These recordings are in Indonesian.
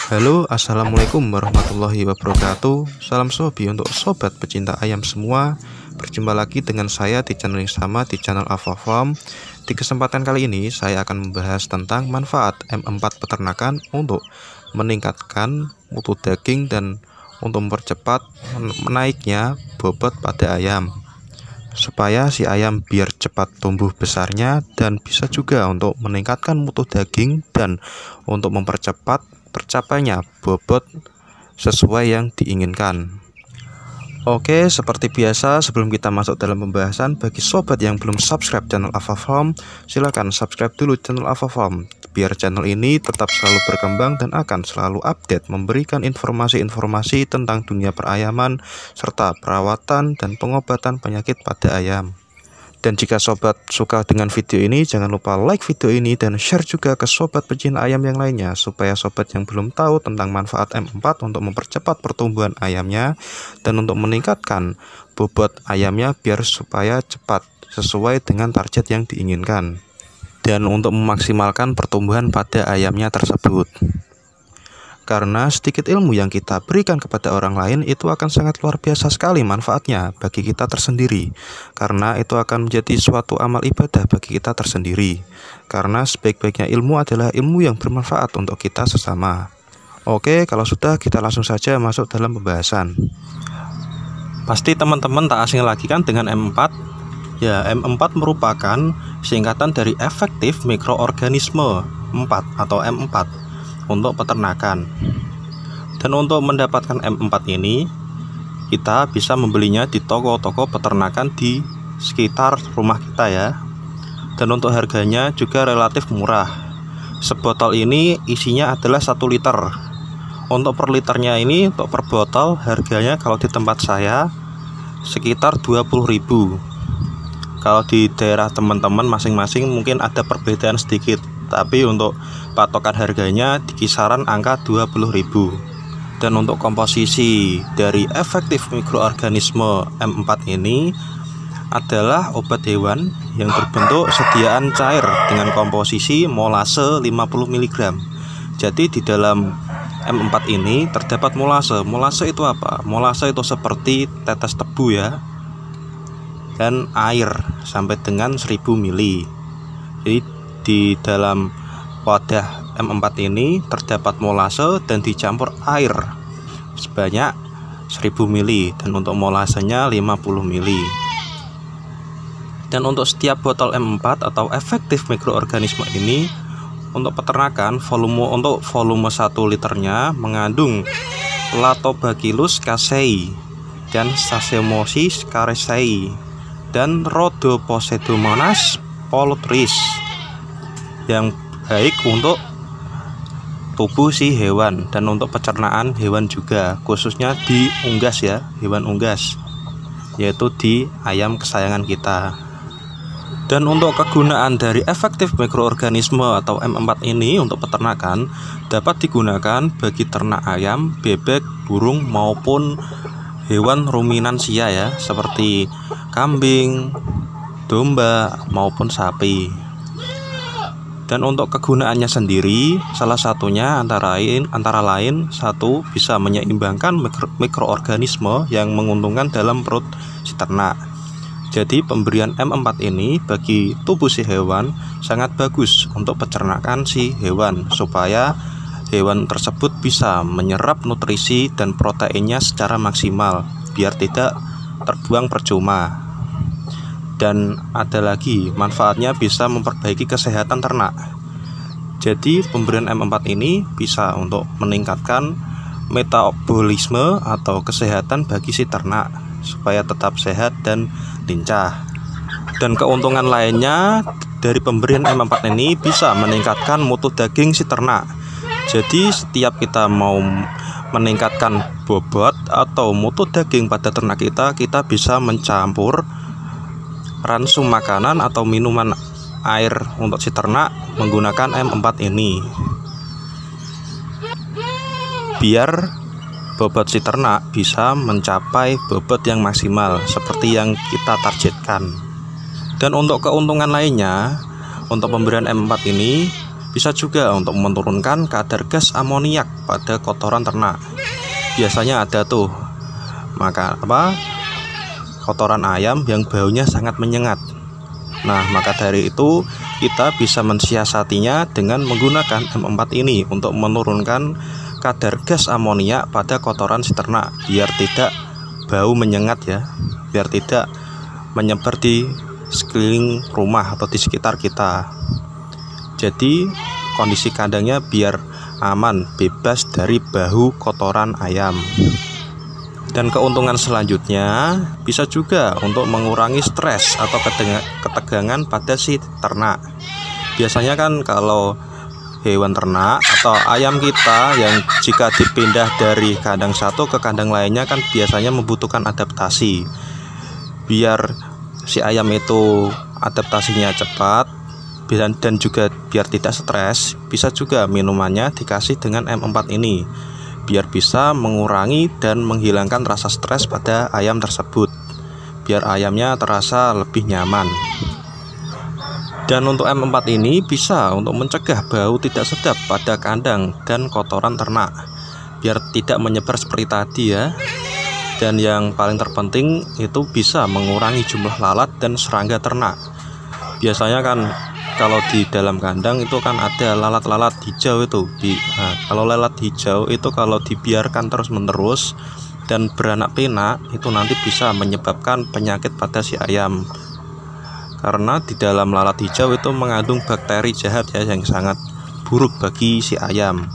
Halo, assalamualaikum warahmatullahi wabarakatuh. Salam sobi untuk sobat pecinta ayam semua. Berjumpa lagi dengan saya di channel yang sama, di channel Ava Farm. Di kesempatan kali ini saya akan membahas tentang manfaat M4 peternakan untuk meningkatkan mutu daging dan untuk mempercepat menaiknya bobot pada ayam, supaya si ayam biar cepat tumbuh besarnya dan bisa juga untuk meningkatkan mutu daging dan untuk mempercepat tercapainya bobot sesuai yang diinginkan. Oke, seperti biasa sebelum kita masuk dalam pembahasan, bagi sobat yang belum subscribe channel Ava Farm, silahkan subscribe dulu channel Ava Farm biar channel ini tetap selalu berkembang dan akan selalu update memberikan informasi-informasi tentang dunia perayaman serta perawatan dan pengobatan penyakit pada ayam. Dan jika sobat suka dengan video ini, jangan lupa like video ini dan share juga ke sobat pecinta ayam yang lainnya, supaya sobat yang belum tahu tentang manfaat M4 untuk mempercepat pertumbuhan ayamnya dan untuk meningkatkan bobot ayamnya biar supaya cepat sesuai dengan target yang diinginkan dan untuk memaksimalkan pertumbuhan pada ayamnya tersebut. Karena sedikit ilmu yang kita berikan kepada orang lain itu akan sangat luar biasa sekali manfaatnya bagi kita tersendiri. Karena itu akan menjadi suatu amal ibadah bagi kita tersendiri. Karena sebaik-baiknya ilmu adalah ilmu yang bermanfaat untuk kita sesama. Oke, kalau sudah kita langsung saja masuk dalam pembahasan. Pasti teman-teman tak asing lagi kan dengan M4? Ya, M4 merupakan singkatan dari efektif mikroorganisme 4 atau M4 untuk peternakan. Dan untuk mendapatkan M4 ini kita bisa membelinya di toko-toko peternakan di sekitar rumah kita ya. Dan untuk harganya juga relatif murah. Sebotol ini isinya adalah 1 liter. Untuk per liternya ini, untuk per botol harganya kalau di tempat saya sekitar 20.000. Kalau di daerah teman-teman masing-masing mungkin ada perbedaan sedikit, tapi untuk patokan harganya di kisaran angka 20.000. Dan untuk komposisi dari efektif mikroorganisme M4 ini adalah obat hewan yang berbentuk sediaan cair dengan komposisi molase 50 mg. Jadi di dalam M4 ini terdapat molase. Molase itu apa? Molase itu seperti tetes tebu ya, dan air sampai dengan 1000 ml. Jadi di dalam wadah M4 ini terdapat molase dan dicampur air sebanyak 1000 ml dan untuk molasenya 50 ml. Dan untuk setiap botol M4 atau efektif mikroorganisme ini untuk peternakan volume 1 liternya mengandung Lactobacillus casei dan Saccharomyces cerevisiae dan Rhodoposidmonas poultris yang baik untuk tubuh si hewan dan untuk pencernaan hewan juga, khususnya di unggas ya, hewan unggas, yaitu di ayam kesayangan kita. Dan untuk kegunaan dari efektif mikroorganisme atau M4 ini untuk peternakan dapat digunakan bagi ternak ayam, bebek, burung maupun hewan ruminansia ya, seperti kambing, domba maupun sapi. Dan untuk kegunaannya sendiri, salah satunya antara lain satu, bisa menyeimbangkan mikroorganisme yang menguntungkan dalam perut si ternak. Jadi pemberian M4 ini bagi tubuh si hewan sangat bagus untuk pencernaan si hewan, supaya hewan tersebut bisa menyerap nutrisi dan proteinnya secara maksimal biar tidak terbuang percuma. Dan ada lagi manfaatnya, bisa memperbaiki kesehatan ternak. Jadi pemberian M4 ini bisa untuk meningkatkan metabolisme atau kesehatan bagi si ternak supaya tetap sehat dan lincah. Dan keuntungan lainnya dari pemberian M4 ini bisa meningkatkan mutu daging si ternak. Jadi setiap kita mau meningkatkan bobot atau mutu daging pada ternak kita bisa mencampur ransum makanan atau minuman air untuk si ternak menggunakan M4 ini, biar bobot si ternak bisa mencapai bobot yang maksimal seperti yang kita targetkan. Dan untuk keuntungan lainnya, untuk pemberian M4 ini Bisa juga untuk menurunkan kadar gas amoniak pada kotoran ternak. Biasanya ada tuh kotoran ayam yang baunya sangat menyengat. Nah, maka dari itu kita bisa mensiasatinya dengan menggunakan M4 ini untuk menurunkan kadar gas amoniak pada kotoran si ternak biar tidak bau menyengat ya, biar tidak menyebar di sekeliling rumah atau di sekitar kita. Jadi kondisi kandangnya biar aman, bebas dari bau kotoran ayam. Dan keuntungan selanjutnya bisa juga untuk mengurangi stres atau ketegangan pada si ternak. Biasanya kan kalau hewan ternak atau ayam kita yang jika dipindah dari kandang satu ke kandang lainnya kan biasanya membutuhkan adaptasi. Biar si ayam itu adaptasinya cepat dan juga biar tidak stres, bisa juga minumannya dikasih dengan M4 ini biar bisa mengurangi dan menghilangkan rasa stres pada ayam tersebut, biar ayamnya terasa lebih nyaman. Dan untuk M4 ini bisa untuk mencegah bau tidak sedap pada kandang dan kotoran ternak, biar tidak menyebar seperti tadi ya. Dan yang paling terpenting itu bisa mengurangi jumlah lalat dan serangga ternak. Biasanya kan kalau di dalam kandang itu kan ada lalat-lalat hijau itu. Nah, kalau lalat hijau itu kalau dibiarkan terus-menerus dan beranak pinak itu nanti bisa menyebabkan penyakit pada si ayam. Karena di dalam lalat hijau itu mengandung bakteri jahat ya yang sangat buruk bagi si ayam.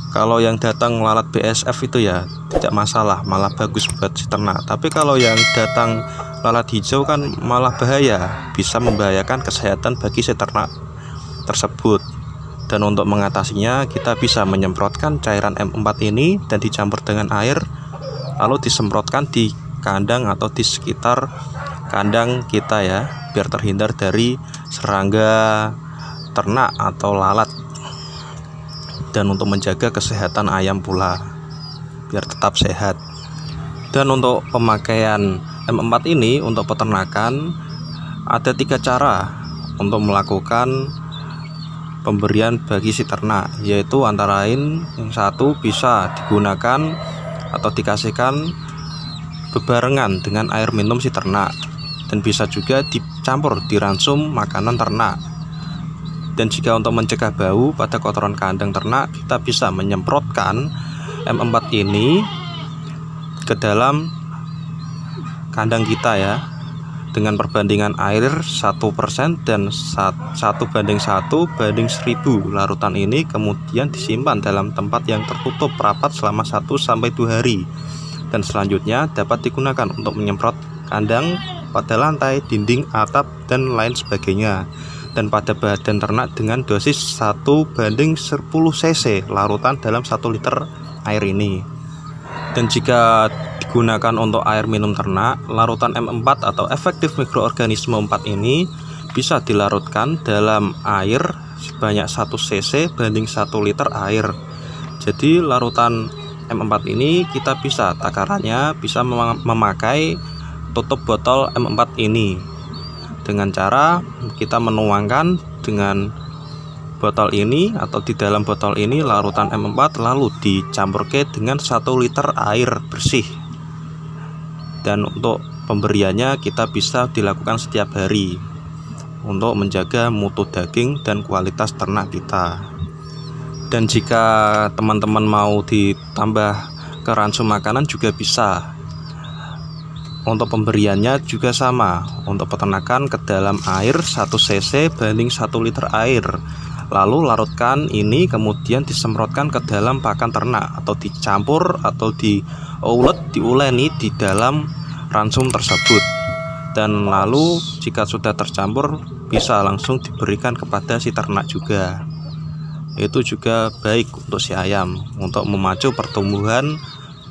Kalau yang datang lalat BSF itu ya tidak masalah, malah bagus buat si ternak. Tapi kalau yang datang lalat hijau kan malah bahaya, bisa membahayakan kesehatan bagi si ternak tersebut. Dan untuk mengatasinya kita bisa menyemprotkan cairan M4 ini dan dicampur dengan air, lalu disemprotkan di kandang atau di sekitar kandang kita ya, biar terhindar dari serangga ternak atau lalat. Dan untuk menjaga kesehatan ayam pula biar tetap sehat. Dan untuk pemakaian M4 ini untuk peternakan ada 3 cara untuk melakukan pemberian bagi si ternak, yaitu antara lain yang satu bisa digunakan atau dikasihkan bebarengan dengan air minum si ternak, dan bisa juga dicampur di ransum makanan ternak. Dan jika untuk mencegah bau pada kotoran kandang ternak, kita bisa menyemprotkan M4 ini ke dalam kandang kita ya, dengan perbandingan air 1% dan 1:1/1000 larutan ini kemudian disimpan dalam tempat yang tertutup rapat selama 1-2 hari, dan selanjutnya dapat digunakan untuk menyemprot kandang, pada lantai, dinding, atap, dan lain sebagainya, dan pada badan ternak dengan dosis 1:10 cc larutan dalam 1 liter air ini. Dan jika digunakan untuk air minum ternak, larutan M4 atau efektif mikroorganisme 4 ini bisa dilarutkan dalam air sebanyak 1 cc banding 1 liter air. Jadi larutan M4 ini kita bisa takarannya bisa memakai tutup botol M4 ini dengan cara kita menuangkan dengan botol ini atau di dalam botol ini larutan M4, lalu dicampurkan dengan 1 liter air bersih. Dan untuk pemberiannya kita bisa dilakukan setiap hari untuk menjaga mutu daging dan kualitas ternak kita. Dan jika teman-teman mau ditambah ke ransum makanan juga bisa. Untuk pemberiannya juga sama, untuk peternakan ke dalam air 1 cc banding 1 liter air. Lalu larutkan ini kemudian disemprotkan ke dalam pakan ternak atau dicampur atau diuleni di dalam ransum tersebut. Dan lalu jika sudah tercampur bisa langsung diberikan kepada si ternak juga. Itu juga baik untuk si ayam, untuk memacu pertumbuhan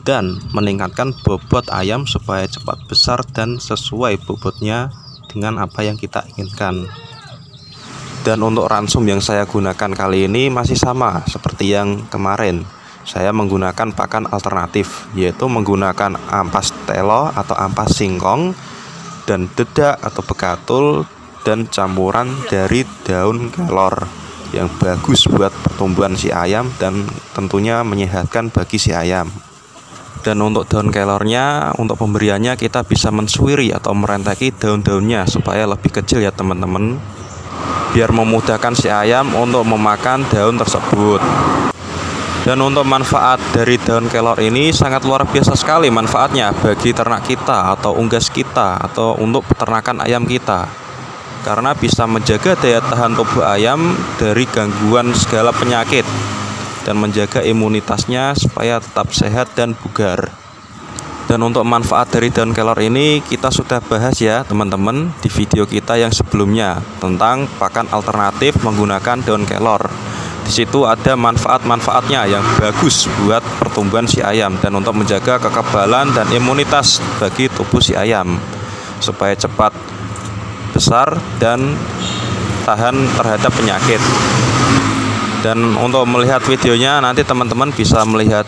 dan meningkatkan bobot ayam supaya cepat besar dan sesuai bobotnya dengan apa yang kita inginkan. Dan untuk ransum yang saya gunakan kali ini masih sama seperti yang kemarin. Saya menggunakan pakan alternatif, yaitu menggunakan ampas telo atau ampas singkong dan dedak atau bekatul dan campuran dari daun kelor. yang bagus buat pertumbuhan si ayam dan tentunya menyehatkan bagi si ayam. Dan untuk daun kelornya, untuk pemberiannya kita bisa mensuiri atau merenteki daun-daunnya supaya lebih kecil ya teman-teman, biar memudahkan si ayam untuk memakan daun tersebut. Dan untuk manfaat dari daun kelor ini sangat luar biasa sekali manfaatnya bagi ternak kita atau unggas kita atau untuk peternakan ayam kita, karena bisa menjaga daya tahan tubuh ayam dari gangguan segala penyakit dan menjaga imunitasnya supaya tetap sehat dan bugar. Dan untuk manfaat dari daun kelor ini kita sudah bahas ya teman-teman di video kita yang sebelumnya tentang pakan alternatif menggunakan daun kelor. Di situ ada manfaat-manfaatnya yang bagus buat pertumbuhan si ayam dan untuk menjaga kekebalan dan imunitas bagi tubuh si ayam supaya cepat besar dan tahan terhadap penyakit. Dan untuk melihat videonya nanti teman-teman bisa melihat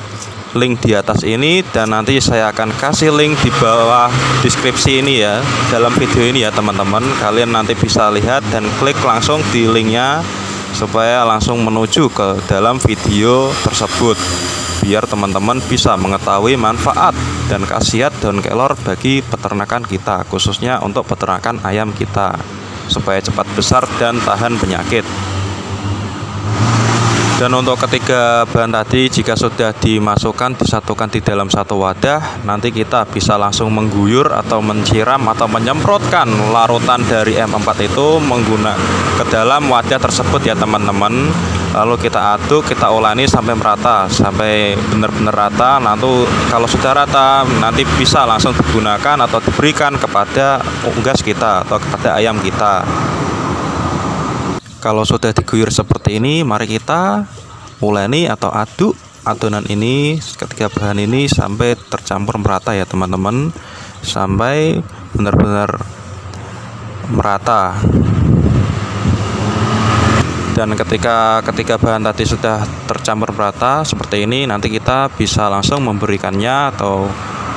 link di atas ini, dan nanti saya akan kasih link di bawah deskripsi ini ya, dalam video ini ya teman-teman. Kalian nanti bisa lihat dan klik langsung di linknya supaya langsung menuju ke dalam video tersebut, biar teman-teman bisa mengetahui manfaat dan khasiat daun kelor bagi peternakan kita, khususnya untuk peternakan ayam kita supaya cepat besar dan tahan penyakit. Dan untuk ketiga bahan tadi, jika sudah dimasukkan disatukan di dalam satu wadah, nanti kita bisa langsung mengguyur atau menyiram atau menyemprotkan larutan dari M4 itu menggunakan ke dalam wadah tersebut ya teman-teman. Lalu kita aduk, kita ulani sampai merata, sampai benar-benar rata. Nanti kalau sudah rata, nanti bisa langsung digunakan atau diberikan kepada unggas kita atau kepada ayam kita. Kalau sudah diguyur seperti ini, mari kita uleni atau aduk adonan ini, ketiga bahan ini sampai tercampur merata ya teman-teman, sampai benar-benar merata. Dan ketika ketiga bahan tadi sudah tercampur merata seperti ini, nanti kita bisa langsung memberikannya atau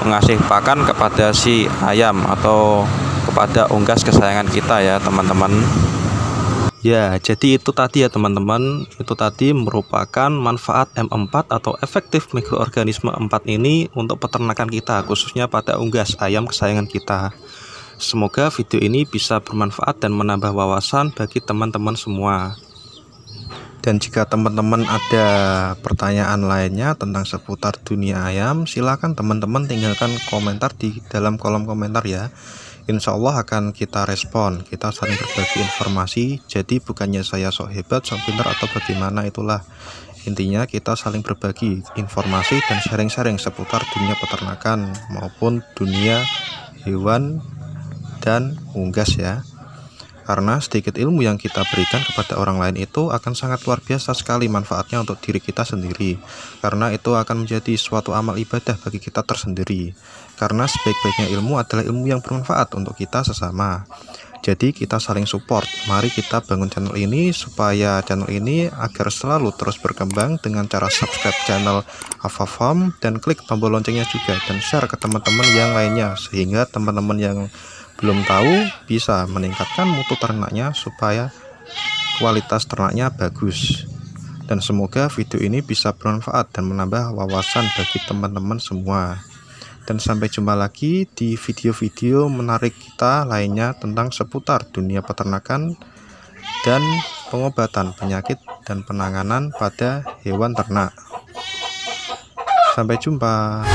mengasih pakan kepada si ayam atau kepada unggas kesayangan kita ya teman-teman. Ya, jadi itu tadi ya teman-teman, itu tadi merupakan manfaat M4 atau efektif mikroorganisme 4 ini untuk peternakan kita, khususnya pada unggas ayam kesayangan kita. Semoga video ini bisa bermanfaat dan menambah wawasan bagi teman-teman semua. Dan jika teman-teman ada pertanyaan lainnya tentang seputar dunia ayam, silakan teman-teman tinggalkan komentar di dalam kolom komentar ya. Insya Allah akan kita respon, kita saling berbagi informasi. Jadi bukannya saya sok hebat, sok pintar atau bagaimana, itulah intinya kita saling berbagi informasi dan sharing-sharing seputar dunia peternakan maupun dunia hewan dan unggas ya. Karena sedikit ilmu yang kita berikan kepada orang lain itu akan sangat luar biasa sekali manfaatnya untuk diri kita sendiri. Karena itu akan menjadi suatu amal ibadah bagi kita tersendiri. Karena sebaik-baiknya ilmu adalah ilmu yang bermanfaat untuk kita sesama. Jadi kita saling support. Mari kita bangun channel ini supaya channel ini agar selalu terus berkembang dengan cara subscribe channel Alpha Farm dan klik tombol loncengnya juga dan share ke teman-teman yang lainnya, sehingga teman-teman yang belum tahu bisa meningkatkan mutu ternaknya supaya kualitas ternaknya bagus. Dan semoga video ini bisa bermanfaat dan menambah wawasan bagi teman-teman semua. Dan sampai jumpa lagi di video-video menarik kita lainnya tentang seputar dunia peternakan dan pengobatan penyakit dan penanganan pada hewan ternak. Sampai jumpa.